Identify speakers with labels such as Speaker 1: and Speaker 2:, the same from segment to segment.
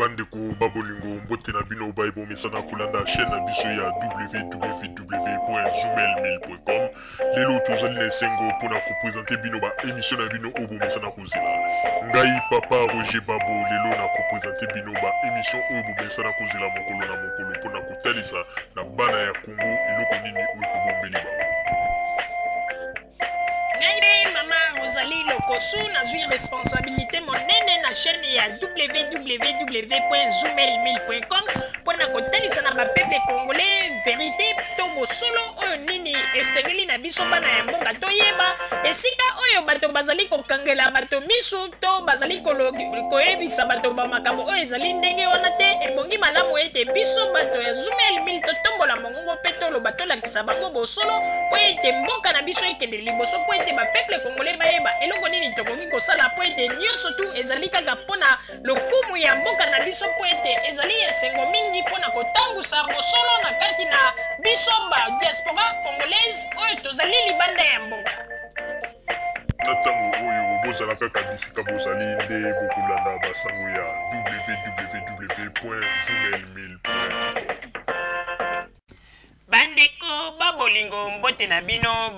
Speaker 1: Bandeko babolingo mbote na bino baibo mesana kolanda chaîne na biso ya www.zoomelmail.com. Lelo tozali na esengo mpona kopresente bino ba émission na bino oyo bomesana kozela. Ngai papa Roger Babo lelo na kopresente bino ba émission oyo bomesana kozela mokolo na mokolo mpona kotalisa na bana ya Congo eloko nini oyo tobombeli bango.
Speaker 2: Rosalie Lokosu nazwi responsabilité monene na chaîne ya www.zoomelmail.com mpona kotalisa na bapeple congolais vérité to bosolo oyo nini esengeli na biso bana ya mboka toyeba esika oyo bato bazali kokangela bato misu to bazali koyebisa bato bamakambo oyo ezali ndenge wana te ebongi malamu ete biso bato ya Zoomelmail totombola mongongo mpe toloba tolakisa bango bosolo mpo ete mboka na biso ekende liboso mpo ete bapeple congolais bayeba eloko nini tokoki kosala mpo ete nyonso tu ezali kaka mpona lokumu ya mboka na biso mpo ete ezali esengo mingi mpona kotangusa bosolo na kati na biso ba diaspora congolaise oyo tozali libanda ya mboka.
Speaker 1: Na ntango oyo bozala kaka bisika bozali nde bokolanda basango ya www.zoomelmail.com.
Speaker 2: Bandeko babolingo mbote na bino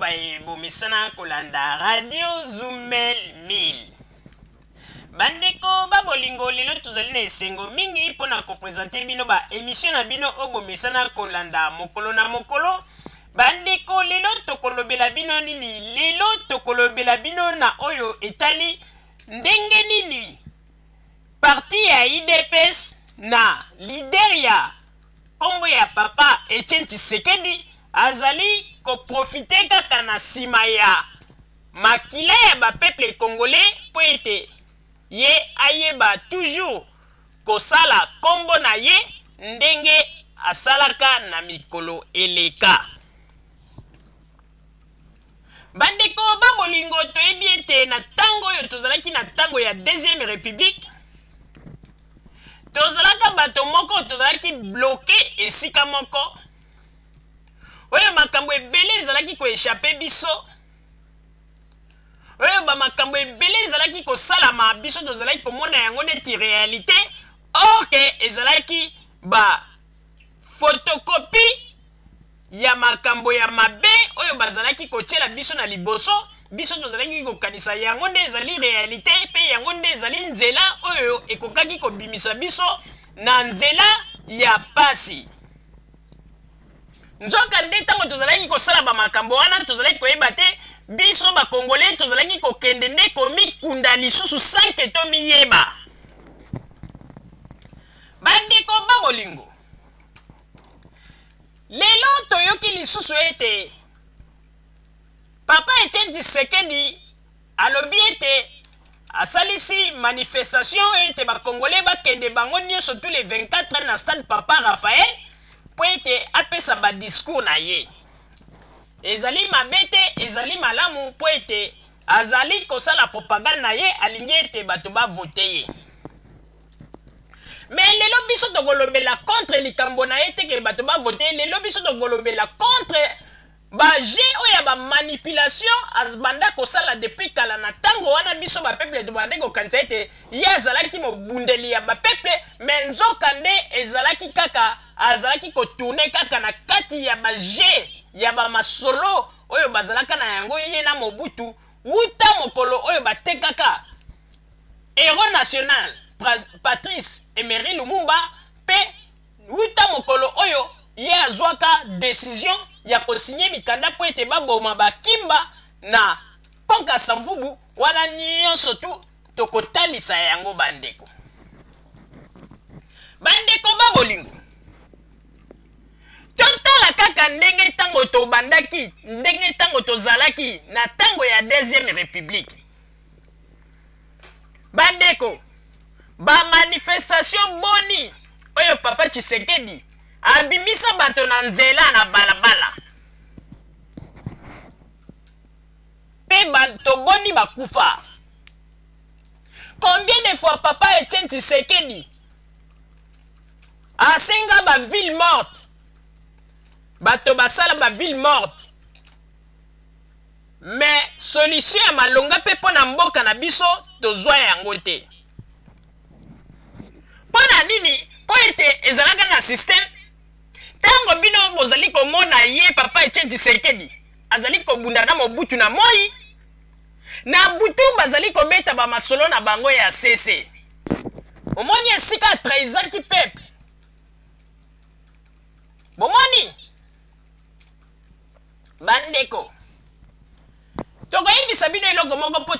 Speaker 2: bomesana kolanda radio Zoomelmail. Bandeko babolingo lelo tozali na esengo mingi mpona kopresente bino ba émission na bino oyo bomesana kolanda mokolo na mokolo. Bandeko lelo tokolobela bino nini? Lelo tokolobela bino na oyo etali ndenge nini parti ya IDPS na lider ya kombo ya papa Etienne Tshisekedi azali koprofite kaka na nsima ya makila ya bapeple congolais po ete ye ayeba toujours kosala kombo na ye ndenge asalaka na mikolo eleka. Bandeko babolingo toyebi ete na tango oyo tozalaki na tango ya deuxième république tozalaka bato moko tozalaki bloqué esika moko oyo makambo ebele ezalaki koéchappe biso oyo bamakambo ebele ezalaki kosalama biso tozalaki komona yango neti réalité or ke ezalaki ba photocopie ya makambo ya mabe oyo bazalaki kotiela biso na liboso biso tozalaki kokanisa yango nde ezali réalité pe yango nde ezali nzela oyo ekokaki kobimisa biso na nzela ya pasi. Nzoka nde ntango tozalaki kosala bamakambo wana tozalaki koyeba te biso bakongolais tozalaki kokende nde komikunda lisusu sanke tomiyeba. Bandeko babolingo lelo toyoki lisusu ete papa Etienne Tshisekedi alobi ete asalisi manifestation ete bakongolais bakende bango nyonso tous les 24 ans na stade Papa Raphaël po ete apesa badiscours na ye. Ezali mabe te ezali malamu po ete azali kosala propagande na ye alingi ete bato bavote ye. Mais lelo biso tokolobela contre likambo na ye te ke bato bavote lelo biso tokolobela contre ba jeu oya ba manipulation azbanda kosala depuis kala na tango wana biso ba peuple tobande kokanisa ete ye azalaki mobundeli ya ba peuple mais nzoka nde ezalaki kaka azalaki kotourne kaka na kati ya ba jeu ya ba masolo oyo bazalaka na yango ye na Mobutu wuta mokolo oyo batekaka héros national Patrice Emery Lumumba pe wuta mokolo oyo ye azwaka décision ya kosinye mikanda po ete baboma bakimba na Ponka Samvubu wana nyonso tu tokotalisa yango bandeko. Bandeko babolingo totala kaka ndenge tango tobandaki ndenge tango tozalaki na tango ya deuxième république. Bandeko ba manifestation boni oyo papa Tshisekedi abimisa bato na nzela na balabala pe bato boni bakufa. Combien de fois papa Etienne Tshisekedi asenga ba ville morte bato basala ba ville morte mais solution ya malonga pe mpo na mboka na biso tozwa yango te. Mpona nini na système tango bino bozali komona ye papa Etienne Tshisekedi azali kobunda na Mobutu na moi na butu bazali kobeta ba masolo na bango ya CC omoni esika traizaki peuple bomoni bandeko tokoyebisa bino eloko moko mpo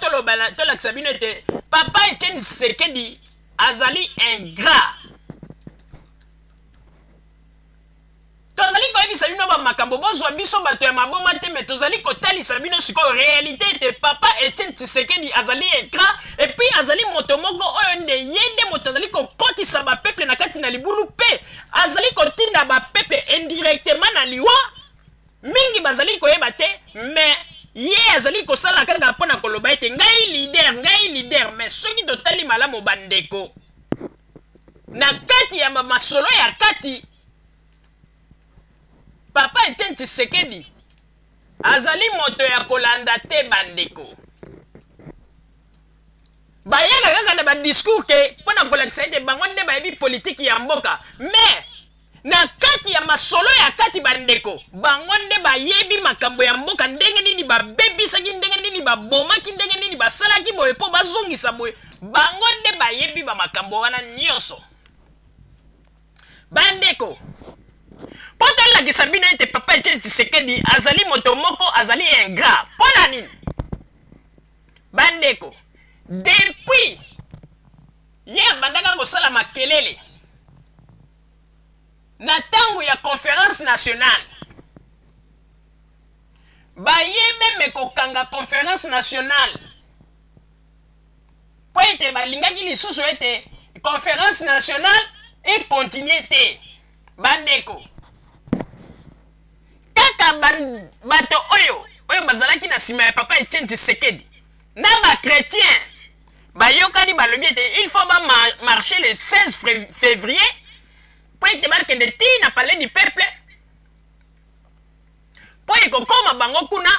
Speaker 2: tolakisa bino ete papa Etienne Tshisekedi azali ingrat tozali koyebisa bino bamakambo bozwa biso bato ya maboma te me tozali kotalisa bino sikoyo réalité ete papa Etienne Tshisekedi azali ingrat epuis azali moto moko oyo nde ye nde moto azali kokotisa bapeple na kati na libulu mpe azali kotinda bapeple indirectement na liwa mingi bazali koyeba te me ye azali kosala kaka mpona koloba ete ngai lider me soki totali malamu bandeko na kati ya bamasolo ya kati papa Etienne Tshisekedi azali moto ya kolanda te bandeko bayaka kaka na badiscours ke mpona kolakisa ete bango nde bayebi politiki ya mboka me na kati ya masolo ya kati bandeko bango nde bayebi makambo ya mboka ndenge nini babebisaki ndenge nini babomaki ndenge nini basalaki boye mpo bazongisa boye bango nde bayebi bamakambo wana nyonso bandeko mpo tolakisa bino ete papa Etienne Tshisekedi azali moto moko azali ingrat mpo na nini bandeko depuis ye abandaka kosala makelele na ntango ya conférence nationale baye meme kokanga conférence nationale po ete balingaki lisusu ete conférence nationale ekontinue te bandeko kaka bato oyo bazalaki na nsima ya papa Etienne Tshisekedi na bachrétien bayokani balobi ete il faut bamarcher le 16 février po ete bakende ti na palais du peuple po ekokoma bango kuna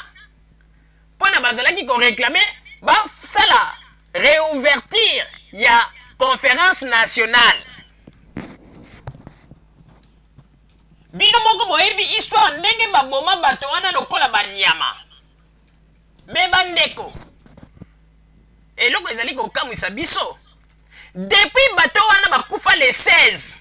Speaker 2: mpona bazalaki koreklame basala réouverture ya conférence nationale bino moko boyebi histoire ndenge baboma bato wana lokola banyama me bandeko eloko ezali kokamwisa biso depuis bato wana bakufa le 16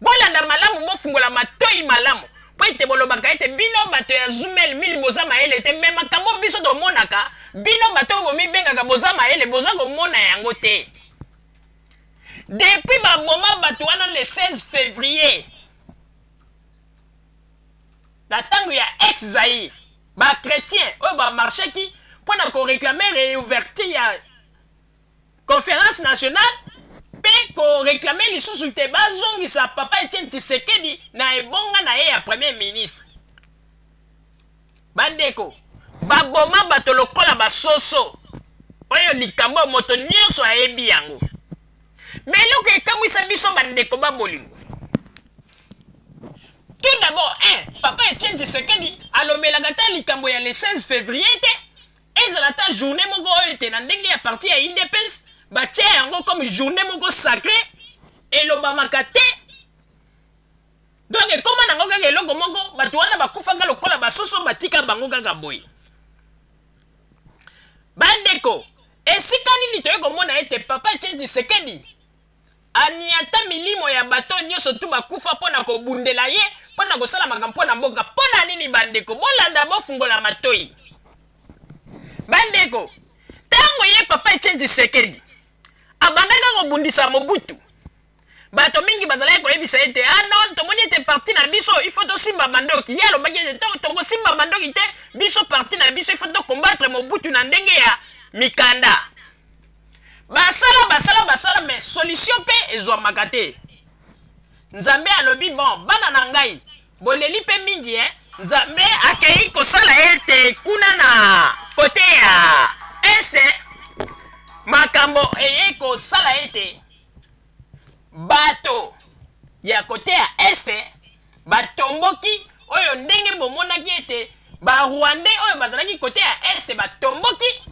Speaker 2: bolanda malamu bofungola matoi malamu po ete bolobaka ete bino bato ya Zumel mili boza mayele te me makambo biso tomonaka bino bato bomibengaka boza mayele boza komona yango te depuis baboma bato wana le 16 février na ntango ya ex-Zaïre bachrétien oyo bamarchaki mpona koreklame réouverture ya conférence nationale mpe koreklame lisusu te bazongisa papa Etienne Tshisekedi na ebonga na ye ya premier ministre bandeko baboma bato lokola basoso oyo likambo moto nyonso ayebi yango me eloko ekamwisa biso bandeko babolingo tout d'abord papa Etienne Tshisekedi alobelaka ta likambo ya le 16 février te ezala ta journée moko oyo te na ndenge ya parti ya UDPS batia yango comme journée moko sacré elobamaka te donc ekoma nango kaka eloko moko bato wana bakufaka lokola basoso batika bango kaka boye bandeko esika nini toye komona ete papa Etienne Tshisekedi aniata milimo ya bato nyonso tu bakufa mpona kobundela ye mpona kosala makambo mpona mboka mpona nini bandeko bolanda bofungola matoi bandeko ntango ye papa Etienne Tshisekedi abandaka kobundisa Mobutu bato mingi bazalaki koyebisa ete non tomoni ete parti na biso il faut tosimba mandoki ye alobaki ete ntango tokosimba mandoki te biso parti na biso il faut tokombattre Mobutu na ndenge ya mikanda basala mais solution mpe ezwamaka te nzambe alobi bon bana na ngai boleli mpe mingi nzambe akei kosala ete kuna na kote ya ese makambo eye kosala ete bato ya kote ya este batomboki oyo ndenge bomonaki ete barwandais oyo bazalaki kote ya este batomboki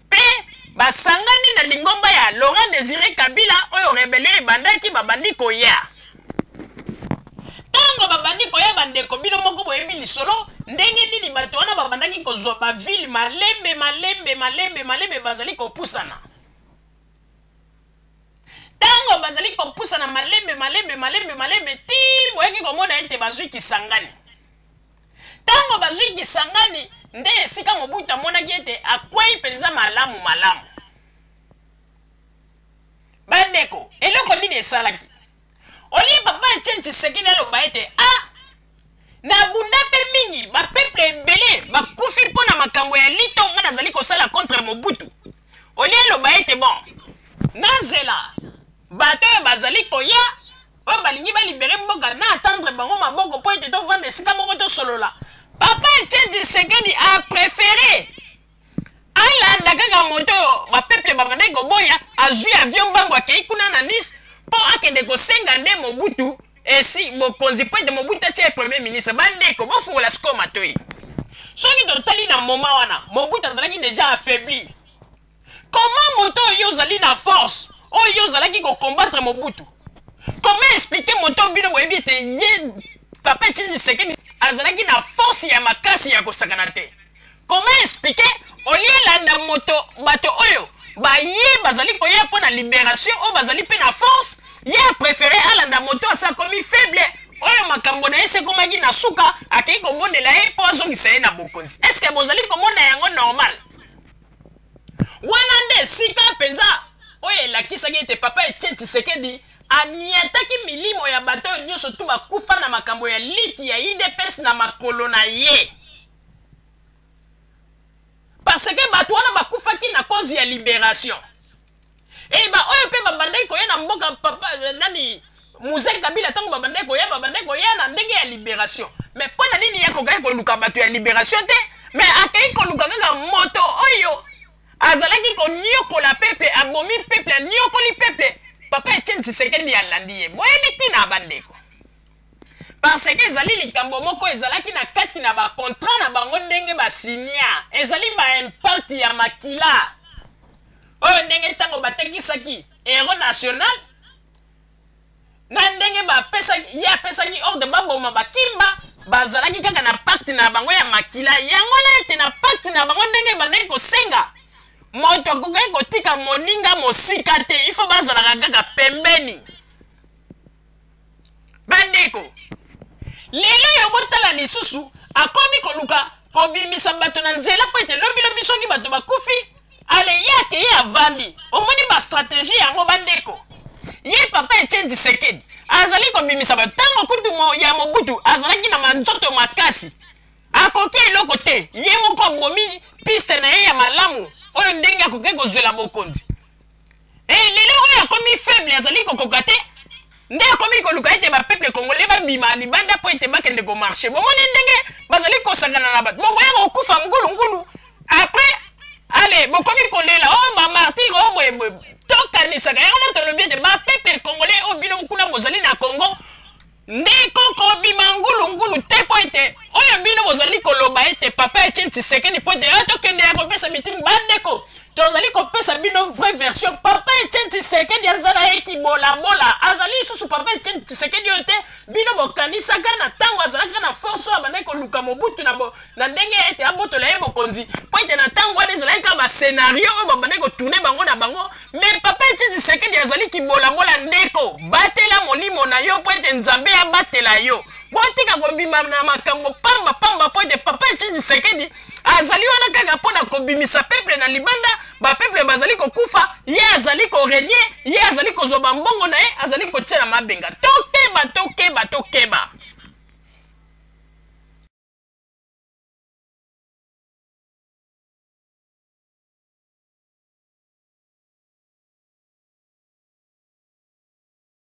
Speaker 2: mpe basangani na lingomba ya Laurent Désiré Kabila oyo rébellion ebandaki babandi koya. Tango babandi koya bandeko bino moko boyebi lisolo ndenge nini bato wana babandaki kozwa bavile malembe bazali kopusana. Tango bazali kopusana malembe ti boyeki komona ete bazwi kisangani. Tango bazwi kisangani nde esika Mobutu amonaki ete akwei penza malamu. Bandeko eloko nini esalaki? Oli papa Etienne Tshisekedi aloba ete na bunda pe mingi ba peuple ebele bakufi mpona makambo ya lito nga nazali kosala contre Mobutu. Oli aloba ete bon nazela bato oyo bazali koya oyo balingi balibere mboka na attendre bango maboko mpo ete tovanda esika moko tosolola. Papa Etienne Tshisekedi a préféré alanda kaka moto oyo bapeuple babandaki koboya azwi avion mbango akei kuna na Nice mpo akende kosenga nde Mobutu esi bokonzi mpo ete Mobutu atie premier ministre. Bandeko bofungola sikoyo matoi. Soki totali na moma wana Mobutu azalaki déjà affaibli. Comment moto oyo ozali na force oyo ozalaki kokombattre Mobutu? Comment expliquer moto bino boyebi ete ye Papa Etienne Tshisekedi azalaki na force ya makasi ya kosakana te? Comment expliquer olielanda moto bato oyo baye bazali koya mpona libération oyo bazali mpe na force ye préféré alanda moto asa komi faible oyo makambo na ye sekomaki na suka akei kobondela ye mpo azongisa ye na bokonzi? Eske bozali komona yango normal? Wana nde esika mpenza oyo elakisaki ete Papa Etienne Tshisekedi aniataki milimo ya bato oyo nyonso tu bakufa na makambo ya liti ya UDPS na makolo na ye. Parce que bato wana bakufaki na cause ya libération. Et ba oyo pe babandaki koya na mboka papa nani Mzee Kabila tango babandaki koya na ndenge ya libération. Mais pona nini ya kokaki koluka bato ya libération te? Mais akei koluka kaka moto oyo azalaki konyokola pepe abomi pepe anyokoli pepe. Papa Etienne Tshisekedi alandi ye. Boyebi tina bandeko. Parce que ezali likambo moko ezalaki na kati na ba contrat na bango ndenge ba signa. Ezali ba impact ya makila. Oyo ndenge tango batekisaki héros national. Na ndenge ba pesaki ya pesaki ordre baboma bakimba bazalaki kaka na pacte na bango ya makila. Yango na ete na pacte na bango ndenge bandeki kosenga. Moto akokaki kotika moninga mosika te, ifo bazalaka kaka pembeni. Bandeko lelo yo botala lisusu akomi koluka kobimisa bato na nzela po ete lobi soki bato bakufi ale yake ye avandi omoni ba stratégie yango bandeko. Ye Papa Etienne Tshisekedi azali kobimisa bato tango kutu ya Mobutu azalaki na manzoto makasi akoki eloko te ye moko abomi piste na ye ya malamu oyo ndenge akoki kozwela bokonzi. Lelo oyo akomi faible azali kokoka te nde akomi koluka ete bapeuple congolais babima libanda po ete bakende komarche. Bomoni ndenge bazali kosangana na bato bokoya kokufa ngulungulu après ale bokomi kolela o bamartire o boye tokanisaka yango na tolobi ete bapeuple congolais oyo bino kuna bozali na Congo nde koko bima ngulungulu te po ete oyo bino bozali koloba ete Papa Etienne Tshisekedi po ete tokende ya kopesa mitini bandeko tozali kopesa bino vraie version. Papa Etienne Tshisekedi azala eki bola azali susu Papa Etienne Tshisekedi oyo te bino bokanisaka na tango azalaka na force oyo abandaki koluka Mobutu na ndenge ete abotola ye bokonzi po ete na tango wana ezalaki kaka bascenario oyo babandaki kotourne bango na bango. Mais Papa Etienne Tshisekedi azali kibolabola ndeko batela molimo na yo po ete Nzambe abatela yo. Botika kobima na makambo pamba po ete Papa Etienne Tshisekedi azali wana kaka mpona kobimisa peuple na libanda bapeuple bazali kokufa ye azali korenie ye azali kozwa bambongo na ye azali kotiela mabenga. Tokeba